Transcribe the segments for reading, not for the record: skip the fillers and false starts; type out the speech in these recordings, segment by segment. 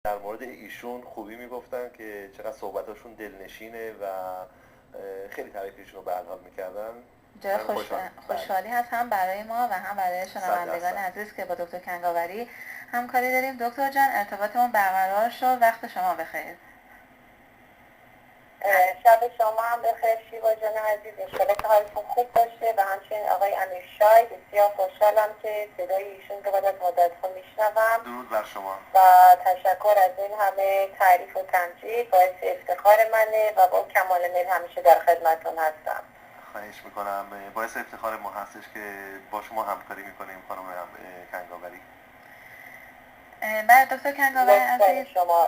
در مورد ایشون خوبی میگفتن که چقدر صحبتاشون دلنشینه و خیلی تعریف ایشون رو به هر حال میکردن. جای خوشحالی هست هم برای ما و هم برای شنوندگان عزیز که با دکتر کنگاوری همکاری داریم. دکتر جان ارتباطمون برقرار شد. وقت شما بخیر. شب شما هم بخیر شیوا جان عزیز. انشالله که حالتون خوب باشه و همچنین آقای امیرشای. بسیار خوشحالم که صدای ایشون رو بعد از مدت‌ها میشنوم. درود بر شما و تشکر از این همه تعریف و تمجید. باعث افتخار منه و با کمال میل همیشه در خدمتتون هستم. خواهش میکنم. باعث افتخار ما هستش که با شما همکاری میکنیم خانم کنگاوری. بله دکتر کنگاوری عزیز، شما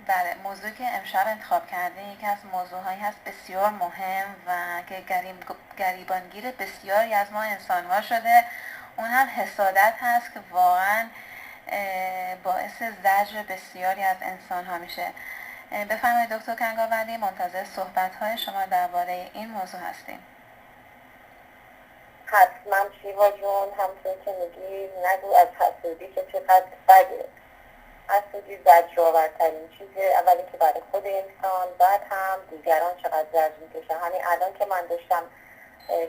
بله موضوعی که امشب انتخاب کرده یکی از موضوعهایی هست بسیار مهم و که گریبانگیر بسیاری از ما انسان‌ها شده. اون هم حسادت هست که واقعا باعث زجر بسیاری از انسان‌ها میشه. بفرمایید دکتر کنگاوری، منتظر صحبت‌های شما درباره این موضوع هستیم. حتما شیوا جون، همطور که میگی نگو از حسودی که چقدر بده. حسودی زجرآورترین چیزه، اولی که برای خود انسان، بعد هم دیگران چقدر زجر میکشن. همین الان که من داشتم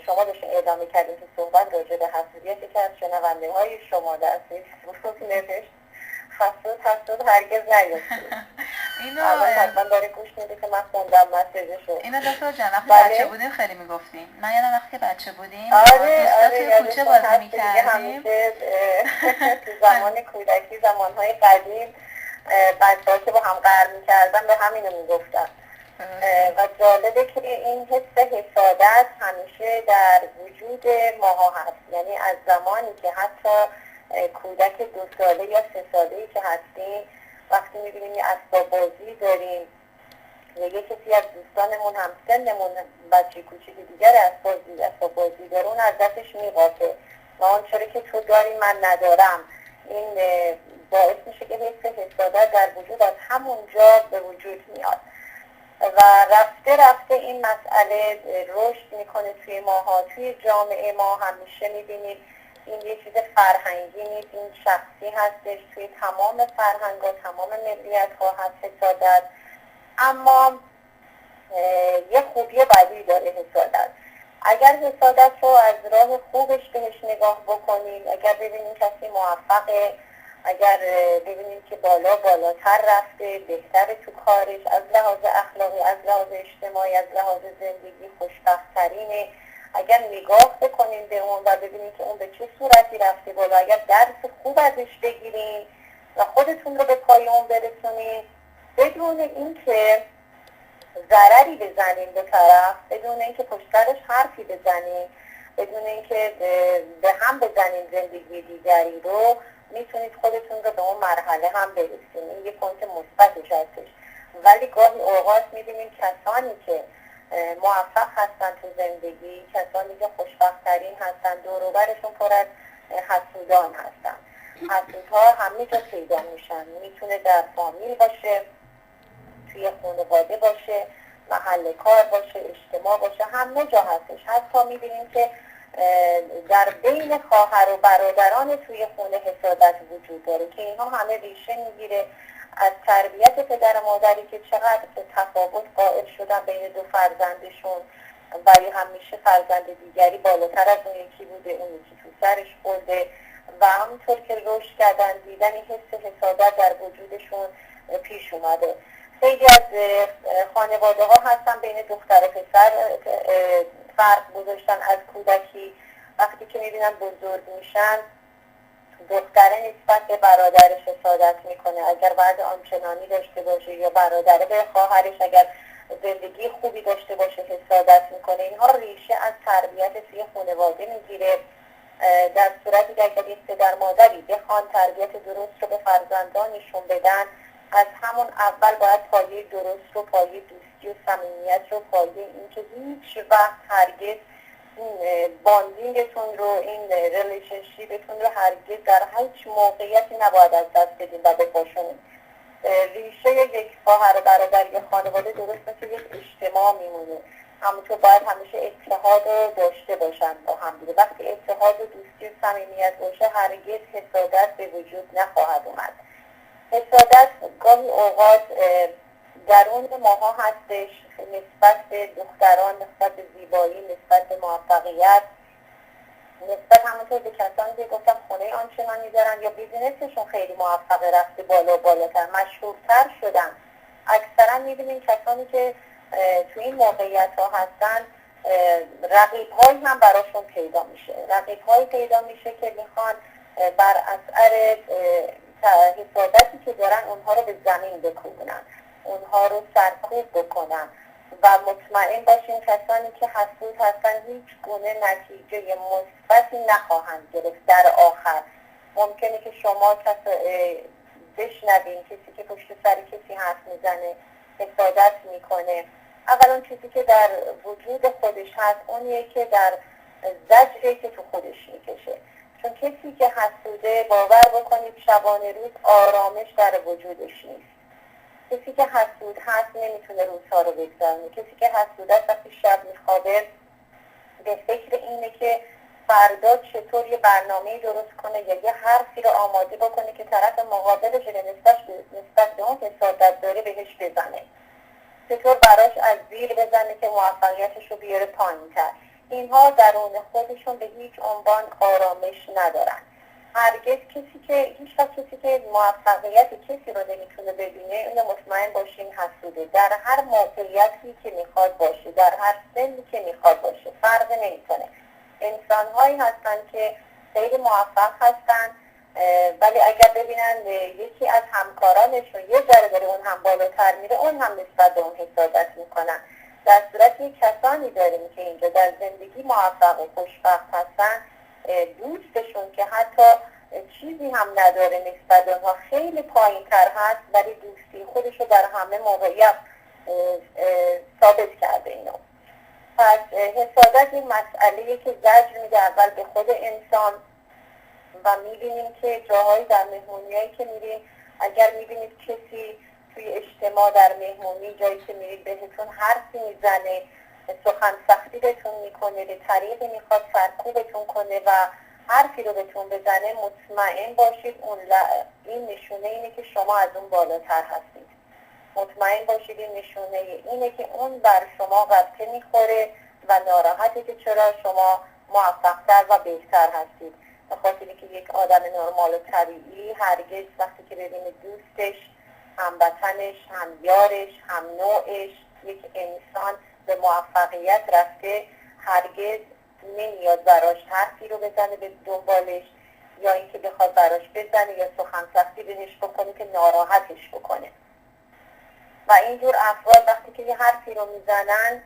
شما داشتین اعلام میکردین که صحبت راجع به حسودیت، یکی از شنونده های شما در فیسبوک نوشت حسود هرگز نیفتید. الان حتما داره گوش میده که من خوندم مسیجشو. اینو دکتر جان وقتی بچه بودیم خیلی میگفتیم. من یادم وقتی که بچه بودیم دوستا توی کوچه بازی میکردیم. تو زمان کودکی، زمانهای قدیم، بچه‌ها که با هم قهر میکردن به همینو میگفتن. و جالبه که این حس حسادت همیشه در وجود ماها هست. یعنی از زمانی که حتی کودک 2 ساله یا 3 ساله‌ای که هستیم، وقتی می‌بینیم یه اسباب بازی داریم یا یه کسی از دوستانمون هم سنمون بچه کوچیک دیگر اسباب بازی داره، اون از دستش میقاپه و اون چرا که تو داری من ندارم، این باعث میشه که حس حسادت در وجود از همونجا به وجود میاد و رفته این مسئله رشد میکنه توی ماها. توی جامعه ما همیشه میبینید این یه چیز فرهنگی نیست، این شخصی هستش. توی تمام فرهنگ‌ها، تمام ملیت‌ها هست حسادت. اما یه خوبی بدی داره حسادت. اگر حسادت رو از راه خوبش بهش نگاه بکنیم، اگر ببینیم کسی موفقه، اگر ببینیم که بالاتر رفته، بهتره تو کارش، از لحاظ اخلاقی، از لحاظ اجتماعی، از لحاظ زندگی خوشبخت‌ترینه، اگر نگاه بکنیم به اون و ببینیم که اون به چه صورتی رفته بالا، اگر درس خوب ازش بگیریم و خودتون رو به پای اون برسونیم بدون اینکه ضرری بزنیم به طرف، بدون اینکه پشت سرش حرفی بزنیم، بدون اینکه به هم بزنیم زندگی دیگری رو، میتونید خودتون رو به اون مرحله هم برسونید. این یه پوینت مثبتش هستش. ولی گاهی اوقات میبینیم کسانی که موفق هستن تو زندگی، کسانی که خوشبخت‌ترین هستن، دور و برشون پر از حسودان هستن. حسودها همه جا پیدا میشن. میتونه در فامیل باشه، توی خانواده باشه، محل کار باشه، اجتماع باشه، همه جا هستش. حتی میبینیم که در بین خواهر و برادران توی خونه حسادت وجود داره که اینها همه ریشه میگیره از تربیت پدر و مادری که چقدر تفاوت قائل شدن بین 2 فرزندشون و همیشه فرزند دیگری بالاتر از اون یکی بوده، اون یکی تو سرش خورده و همونطور که رشد کردن دیدن این حس حسادت در وجودشون پیش اومده. خیلی از خانواده ها هستن بین دختر و پسر فرق گذاشتن از کودکی. وقتی که میبینن بزرگ میشن، دختره نسبت به برادرش حسادت میکنه اگر وضع آنچنانی داشته باشه، یا برادره به خواهرش اگر زندگی خوبی داشته باشه حسادت میکنه. اینها ریشه از تربیت توی خانواده میگیره. در صورتی که اگر یک پدر مادری بخوان تربیت درست رو به فرزندانشون بدن، از همون اول باید پایه درست رو، پایه دوستی و صمیمیت رو، پایه این که هیچ وقت هرگز این باندینگتون رو، این ریلیشنشیپتون رو هرگز در هیچ موقعیتی نباید از دست بدین و بپاشونید. ریشه یک خواهر و برادر یا خانواده درست مثل یک اجتماع میمونه. همونطور باید همیشه اتحاد رو داشته باشن با هم دیگه. وقتی اتحاد و دوستی و صمیمیت باشه هرگز حسادت به وجود نخواهد اومد. حسادت گاهی اوقات درون ماها هستش، نسبت به دختران، نسبت به زیبایی، نسبت به موفقیت، نسبت همونطور به کسانی که گفتم خونه آنچنانی دارن یا بیزینسشون خیلی موفقه، رفته بالا و بالاتر، مشهورتر شدن. اکثرا میبینیم کسانی که تو این موقعیت ها هستن رقیب هایی هم براشون پیدا میشه، رقیب هایی پیدا میشه که میخوان بر اثر حسادتی که دارن اونها رو به زمین بکوبونن، اونها رو سرکوب بکنن و مطمئن باشین کسانی که حسود هستن هیچ گونه نتیجه مثبتی نخواهند گرفت. در آخر ممکنه که شما بشنوین کسی که پشت سر کسی حرف میزنه، حسادت میکنه. اول اون چیزی که در وجود خودش هست اونیه که در زجری که تو خودش میکشه. چون کسی که حسوده باور بکنید شبانه روز آرامش در وجودش نیست. کسی که حسود هست نمیتونه روزها رو بگذرونه. کسی که حسود هست وقتی شب میخوابه به فکر اینه که فردا چطور یه برنامه درست کنه یا یه حرفی رو آماده بکنه که طرف مقابلش نسبت به اون حسادت داره بهش بزنه، چطور براش از زیر بزنه که موفقیتش رو بیاره پایین‌تر. اینها درون خودشون به هیچ عنوان آرامش ندارن. هرگز هیچ کسی که موفقیت کسی رو نمیتونه ببینه، اینو مطمئن باشین حسوده. در هر موقعیتی که میخواد باشه، در هر سنی که میخواد باشه، فرق نمیکنه. انسان‌هایی هستن که خیلی موفق هستن ولی اگر ببینن یکی از همکارانشون یه ذره داره اون هم بالاتر میره، اون هم نسبت به اون حسادت میکنن. در صورتی کسانی داریم که اینجا در زندگی موفق و خوشبخت هستن، دوستشون که حتی چیزی هم نداره نسبت به اونها خیلی پایین تر هست ولی دوستی خودش رو در همه موقعیت ثابت کرده. اینو پس حسادت این مسئله‌ایه که زجر میده اول به خود انسان و میبینیم که جاهایی در مهمونیایی که میریم اگر میبینید کسی توی اجتماع در مهمونی جایی که میرید بهتون حرفی میزنه، سخن سختی بهتون میکنه، به طریقی میخواد سرکوبتون کنه و حرفی رو بهتون بزنه، مطمئن باشید این نشونه اینه که شما از اون بالاتر هستید. مطمئن باشید این نشونه اینه که اون بر شما قبطه میخوره و ناراحته که چرا شما موفق‌تر و بهتر هستید. به خاطری که یک آدم نرمال و طبیعی هرگز وقتی که ببینه دوستش، هموطنش، همیارش، هم نوعش، یک انسان به موفقیت رفته، هرگز نمیاد براش حرفی رو بزنه به دنبالش یا اینکه بخواد براش بزنه یا سخن سختی بهش بکنه که ناراحتش بکنه. و اینجور افراد وقتی که یه حرفی رو میزنن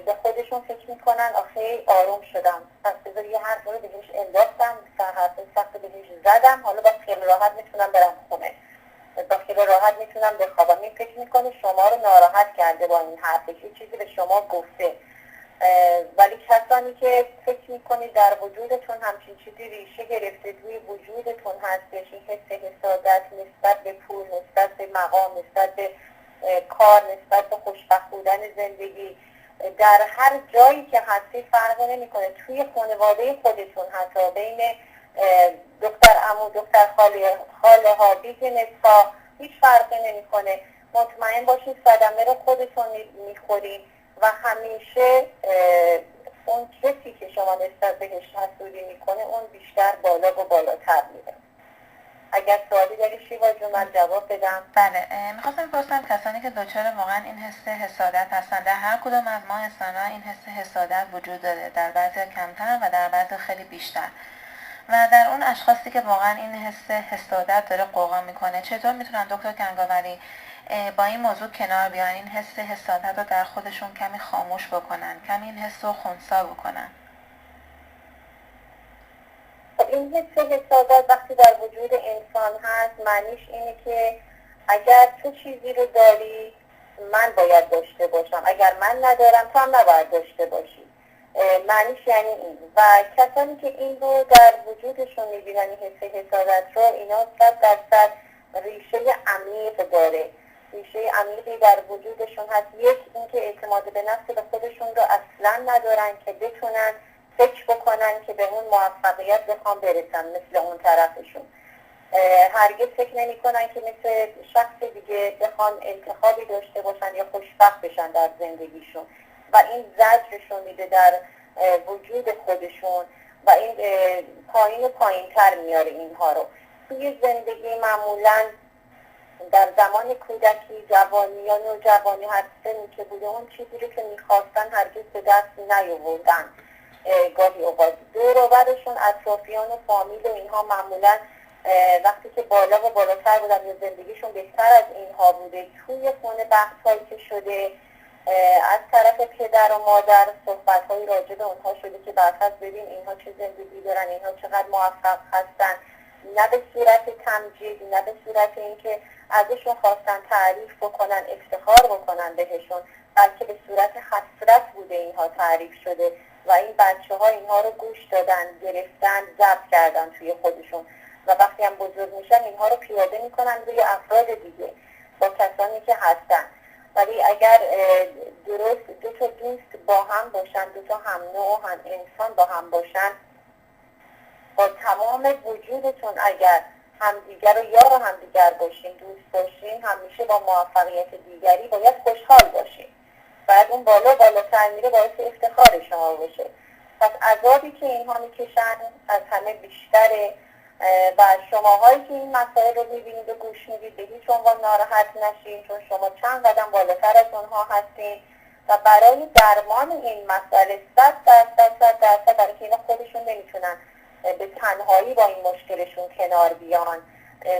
به خودشون فکر میکنن آخه آروم شدم، پس بذار یه حرف رو بهش انداختم، حرف سخت بهش زدم، حالا با خیال راحت میتونم برم خونه، با خیال راحت میتونم بخوابم. این فکر میکنه شما رو ناراحت کرده با این حرفش، یه چیزی به شما گفته. ولی کسانی که فکر میکنید در وجودتون همچین چیزی ریشه گرفته، توی وجودتون هستش، این حس حسادت نسبت به پول، نسبت به مقام، نسبت به کار، نسبت به خوشبخت بودن زندگی، در هر جایی که هستی فرق نمیکنه. توی خانواده خودتون حتی بین دختر عمو، دختر خاله ها، بیزینس ها، هیچ فرقی نمیکنه. مطمئن باشید صدمه رو خودتون میخورید و همیشه اون کسی که شما نسبت بهش حسودی میکنه اون بیشتر بالا و بالاتر میره. اگر سوالی داری شیوا جون من جواب بدم. بله، میخواستم بپرسم کسانی که دچار واقعا این حس حسادت هستن، در هر کدوم از ما انسان‌ها این حس حسادت وجود داره، در بعضی کمتر و در بعضی خیلی بیشتر. و در اون اشخاصی که واقعا این حس حسادت داره قوقا میکنه، چطور میتونن دکتر کنگاوری با این موضوع کنار بیان، این حس حسادت رو در خودشون کمی خاموش بکنن، کمی این حس رو خنثی بکنن؟ این حس حسادت وقتی در وجود انسان هست معنیش اینه که اگر تو چیزی رو داری من باید داشته باشم، اگر من ندارم تو هم نباید داشته باشی. معنیش یعنی این. و کسانی که این رو در وجودشون میبینن این حس حسادت رو، اینا 100% ریشه عمیق داره، ریشه عمیقی در وجودشون هست. یک اینکه اعتماد به نفس به خودشون رو اصلا ندارن که بتونن فکر بکنن که به اون موفقیت بخوام برسن مثل اون طرفشون. هرگز فکر نمی کنن که مثل شخص دیگه بخوان انتخابی داشته باشن یا خوشبخت بشن در زندگیشون و این زجرشون میده در وجود خودشون و این پایین و پایین تر میاره اینها رو. توی زندگی معمولا در زمان کودکی، جوانی یا نوجوانی هر سنی که بوده اون چیزی رو که میخواستن هرگز به دست نیاوردن. گاهی اوقات دور و برشون اطرافیان و فامیل و اینها معمولا وقتی که بالا و بالاتر بودن یا زندگیشون بهتر از اینها بوده، توی خونه بحث‌هایی که شده از طرف پدر و مادر صحبت‌هایی راجع به اونها شده که برفرض ببین اینها چه زندگی دارن، اینها چقدر موفق هستن، نه به صورت تمجید، نه به صورت اینکه ازشون خواستن تعریف بکنن، افتخار بکنن بهشون، بلکه به صورت حسرت بوده اینها تعریف شده و این بچه‌ها اینها رو گوش دادن، گرفتن، ضبط کردن توی خودشون و وقتی هم بزرگ میشن اینها رو پیاده میکنن روی افراد دیگه با کسانی که هستن. ولی اگر درست دو تا دوست با هم باشن، دو تا هم نوع و هم انسان با هم باشن، با تمام وجودتون اگر همدیگر رو یار همدیگر باشین، دوست باشین، همیشه با موفقیت دیگری باید خوشحال باشین. بعد اون بالاتر میره باعث افتخار شما باشه. پس عذابی که اینها میکشن از همه بیشتره و شماهایی که این مسائل رو میبینید و گوش میدید به هیچ عنوان ناراحت نشین، چون شما چند قدم بالاتر از اونها هستین و برای درمان این مسئله 100% برای که اینا خودشون نمیتونن به تنهایی با این مشکلشون کنار بیان،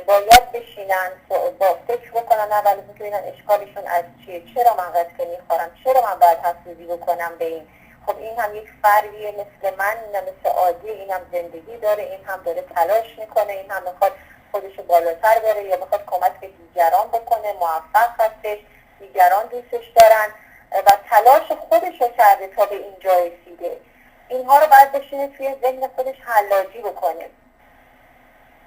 باید بشینن با فکر بکنن اول که ببینن اشکالشون از چیه، چرا من قصه میخورم، چرا من باید حسودی بکنم به این. خب این هم یک فردیه مثل من، نه مثل عادی، این هم زندگی داره، این هم داره تلاش میکنه، این هم میخواد خودشو بالاتر بره یا میخواد کمک به دیگران بکنه، موفق هستش، دیگران دوستش دارن و تلاش خودشو کرده تا به اینجا رسیده. اینها رو باید بشینه توی ذهن خودش حلاجی بکنه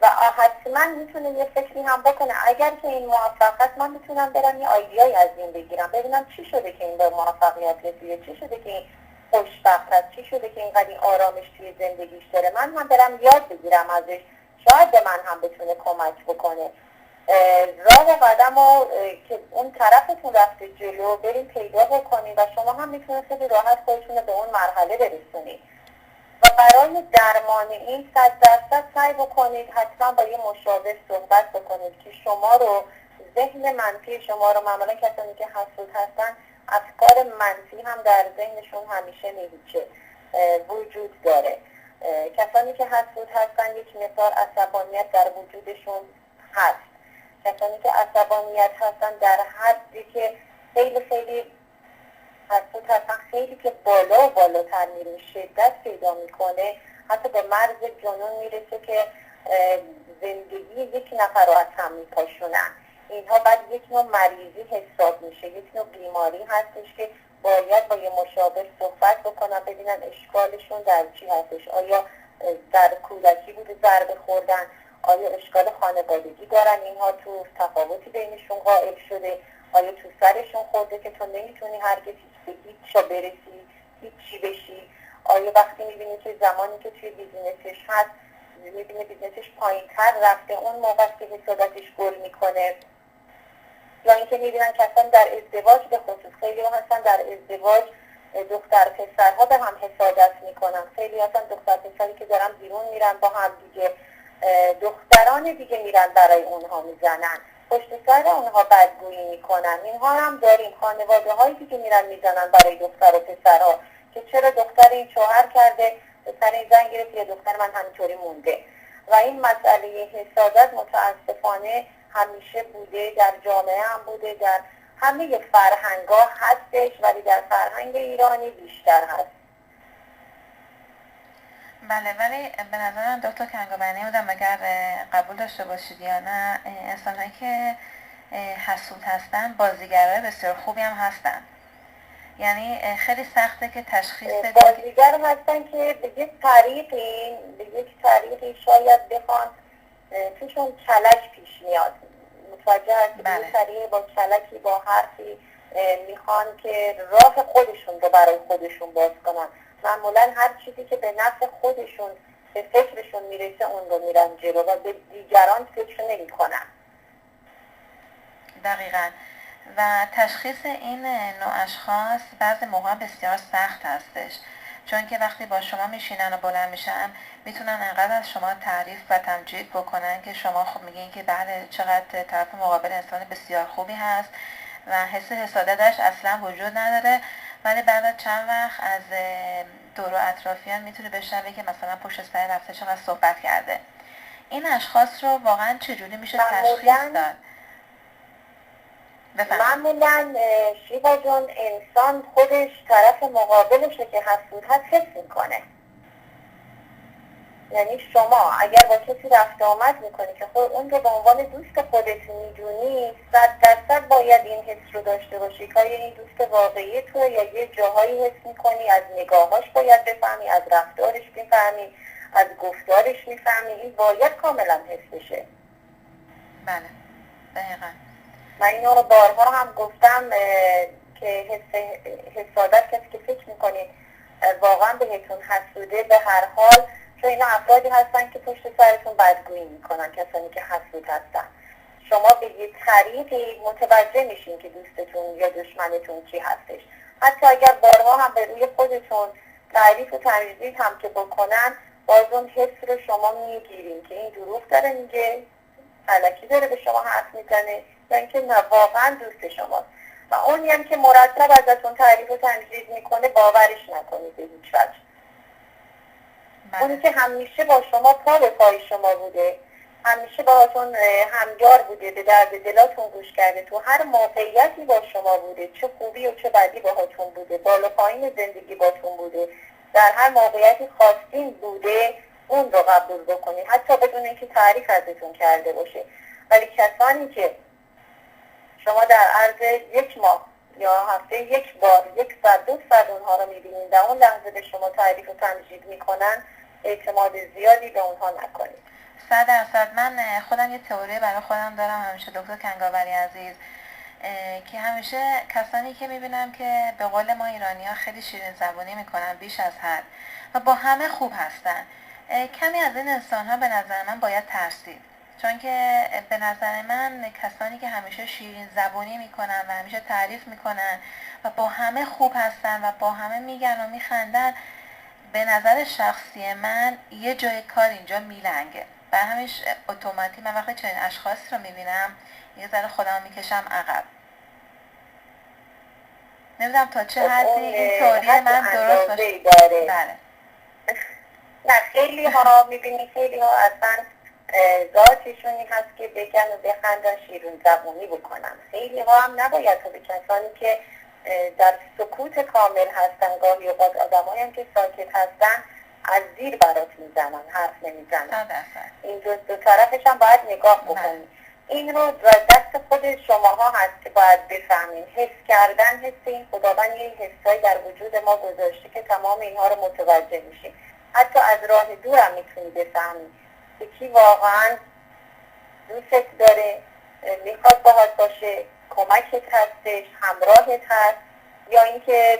و حتما میتونه یه فکری هم بکنه اگر که این موفق هست من میتونم برم یه آیدیایی از این بگیرم، ببینم چی شده که این به موفقیت رسیده، چی شده که این خوشبخت هست، چی شده که اینقدر این آرامش توی زندگیش داره، من هم برم یاد بگیرم ازش، شاید به من هم بتونه کمک بکنه. راه و قدم رو که اون طرفتون رفته جلو بریم پیدا بکنید و شما هم میتونید خیلی راحت خودتون رو به اون مرحله برسونید و برای درمان این 100% سعی بکنید حتما با یه مشاور صحبت بکنید که شما رو، ذهن منفی شما رو، معمولا کسانی که حسود هستن افکار منفی هم در ذهنشون همیشه میپیچه وجود داره. کسانی که حسود هستن یک مقدار عصبانیت در وجودشون هست. کسانی که عصبانیت هستن در حدی که خیلی حسود هستن، خیلی که بالا و بالاتر میره، شدت پیدا میکنه، حتی به مرز جنون میرسه که زندگی یک نفر رو از هم میپاشونن. اینها بعد یک نوع مریضی حساب میشه، یک نوع بیماری هستش که باید با یه مشاور صحبت بکنن ببینن اشکالشون در چی هستش. آیا در کودکی بوده ضربه خوردن، آیا اشکال خانوادگی دارن، اینها تو تفاوتی بینشون قائل شده، آیا تو سرشون خورده که تو نمیتونی هرگز به هیچ جا برسی، هیچ چی بشی، آیا وقتی میبینی که زمانی که توی بیزینسش هست میبینی بیزینسش پایین تر رفته اون موقع که حسادتش گل میکنه، یا اینکه میبینن کسان در ازدواج، به خصوص خیلی هستن در ازدواج دختر پسرها به هم حسادت میکنن، خیلی هستن دختر پسری که دارن بیرون میرن با هم دیگه، دختران دیگه میرن برای اونها میزنن، پشت سر اونها بدگویی میکنن. اینها هم داریم، خانواده هایی که میرن میزنن برای دختر و پسرها که چرا دختر این شوهر کرده، پسر این زن گرفت، یا دختر من همینطوری مونده. و این مسئله حسادت متاسفانه همیشه بوده، در جامعه هم بوده، در همه فرهنگ‌ها هستش، ولی در فرهنگ ایرانی بیشتر هست. بله، ولی به نظرم دکتر کنگاوری بودم اگر قبول داشته باشید یا نه، انسان‌هایی که حسود هستن بازیگرای بسیار خوبی هم هستن. یعنی خیلی سخته که تشخیص بدیم بازیگر هستن که به یک طریقی شاید بخوان توشون کلک پیش میاد، متوجه هست که یک طریقی با کلکی، با حرفی میخوان که راه خودشون رو برای خودشون باز کنن. معمولا هر چیزی که به نفع خودشون به فکرشون میرسه اون رو میرن جلو و به دیگران فکر نمی کنن. دقیقاً. و تشخیص این نوع اشخاص بعضی موقع بسیار سخت هستش، چون که وقتی با شما میشینن و بلند میشن میتونن انقدر از شما تعریف و تمجید بکنن که شما خب میگین که بله چقدر طرف مقابل انسان بسیار خوبی هست و حس حسادتش اصلا وجود نداره، ولی بعد از چند وقت از دور و اطرافیان میتونه بشنوه که مثلا پشت سر رفته چقدر صحبت کرده. این اشخاص رو واقعا چجوری میشه تشخیص داد؟ معمولا شیوا جون انسان خودش طرف مقابلشه که حسود هست حس میکنه. یعنی شما اگر با کسی رفت آمد میکنی که خود اون رو به عنوان دوست خودت میدونی 100% باید این حس رو داشته باشی که این دوست واقعی تو یا یه جاهایی حس میکنی، از نگاهاش باید بفهمی، از رفتارش میفهمی، از گفتارش میفهمی، این باید کاملا حس بشه. بله دقیقا. من اینو بارها هم گفتم که حسادت کسی که فکر میکنید واقعا بهتون حسوده، به هر حال چون اینا افرادی هستن که پشت سرتون بدگویی میکنن، کسانی که حسود هستن. شما به یه طریقی متوجه میشین که دوستتون یا دشمنتون کی هستش. حتی اگر بارها هم به روی خودتون تعریف و تمجید هم که بکنن، باز اون حس رو شما میگیرین که این دروغ داره میگه، الکی داره به شما حرف میزنه، یا اینکه نه واقعا دوست شماست. و اونی هم که مرتب ازتون تعریف و تمجید میکنه باورش نکنید به هیچ وجه. اونی که همیشه با شما پا به پای شما بوده، همیشه باهاتون همجار بوده، به درد دلاتون گوش کرده، تو هر موقعیتی با شما بوده، چه خوبی و چه بدی باهاتون بوده، بالا پایین زندگی باتون بوده، در هر موقعیتی خواستین بوده، اون رو قبول بکنید حتی بدون اینکه تعریف ازتون کرده باشه. ولی کسانی که شما در عرض یک ماه یا هفته یک بار 100-200 اونها رو میبینید و اون لحظه به شما تعریف و تمجید میکنن، اعتماد زیادی به اونها نکنید. 100%. من خودم یه تئوری برای خودم دارم همیشه، دکتر کنگاوری عزیز، که همیشه کسانی که میبینم که به قول ما ایرانی ها خیلی شیرین زبانی میکنن بیش از حد و با همه خوب هستن، کمی از این انسان ها به نظر من باید ترسید، چون که به نظر من کسانی که همیشه شیرین زبانی میکنن و همیشه تعریف میکنن و با همه خوب هستن و با همه میگن و میخندن، به نظر شخصی من یه جای کار اینجا میلنگه. بر همش اتوماتیک من وقتی چنین اشخاص رو میبینم یه ذره خودم میکشم عقب. نمیدونم تا چه حدی این تئوری من درست باشه. بله. نه خیلی ها میبینی، خیلی ها اصلا ذاتشونی هست که بگن و بخندن، شیرین زبونی بکنن. خیلی ها هم نباید به کسانی که در سکوت کامل هستن، گاهی اوقات آدمایی هم که ساکت هستن از زیر برات میزنن، حرف نمیزنن. این دو طرفش هم باید نگاه بکنید. این رو دست خود شماها هست که باید بفهمین. حس کردن، حس این خداوند یه حسایی در وجود ما گذاشته که تمام اینها رو متوجه میشیم. حتی از راه دور هم میتونی بفهمی که کی واقعا دوست داره، میخواد باهات باشه، کمکت هستش، همراهت هست، یا اینکه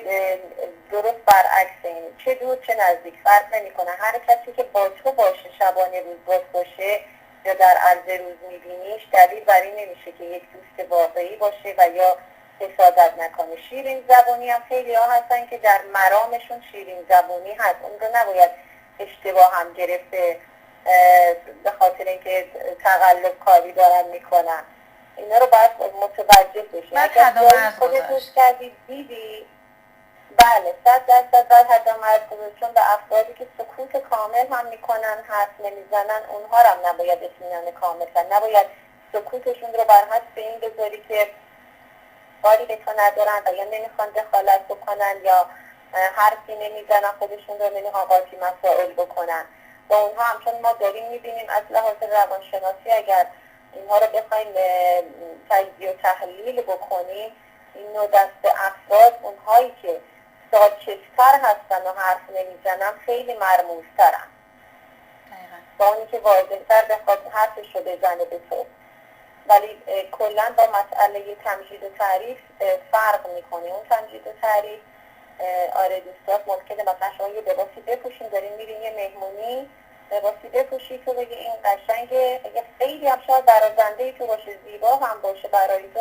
درست برعکس اینه، چه دور چه نزدیک فرق نمیکنه. هر کسی که با تو باشه، شبانه روز باشه یا در عرض روز میبینیش، دلیل بر این نمیشه که یک دوست واقعی باشه و یا حسادت نکنه. شیرین زبونی هم خیلی ها هستن که در مرامشون شیرین زبونی هست، اون رو نباید اشتباه هم گرفته به خاطر اینکه تقلب کاری دارن میکنن. اینا رو باید متوجه بشین. اگر جایی خودت روش کردی دیدی، بله 100% باید حد و مرز گذاشت، چون به افرادی که سکوت کامل هم میکنن، حرف نمیزنن، اونها رو هم نباید اطمینان کامل کنن. نباید سکوتشون رو بر حسب این بذاری که کاری به تو ندارن و یا نمیخوان دخالت بکنن یا حرفی نمیزنن، خودشون رو نمیخوان قاطی مسائل بکنن. و اونها هم چون ما داریم میبینیم از لحاظ روانشناسی اگر اینها رو بخوایم تجزیه و تحلیل بکنیم، این نوع دست افراد، اونهایی که ساکت‌تر هستن و حرف نمیزنن، خیلی مرموزترن با اونی که واضح‌تر بخواد حرفش رو بزنه به تو. ولی کلا با مسئله تمجید و تعریف فرق میکنه. اون تمجید و تعریف آره دوستات ممکنه مثلا شما یه لباسی بپوشین، دارین میرین یه مهمونی، لباسی بپوشی تو بگی این قشنگه، اگه خیلی هم شاید برازنده تو باشه، زیبا هم باشه برای تو،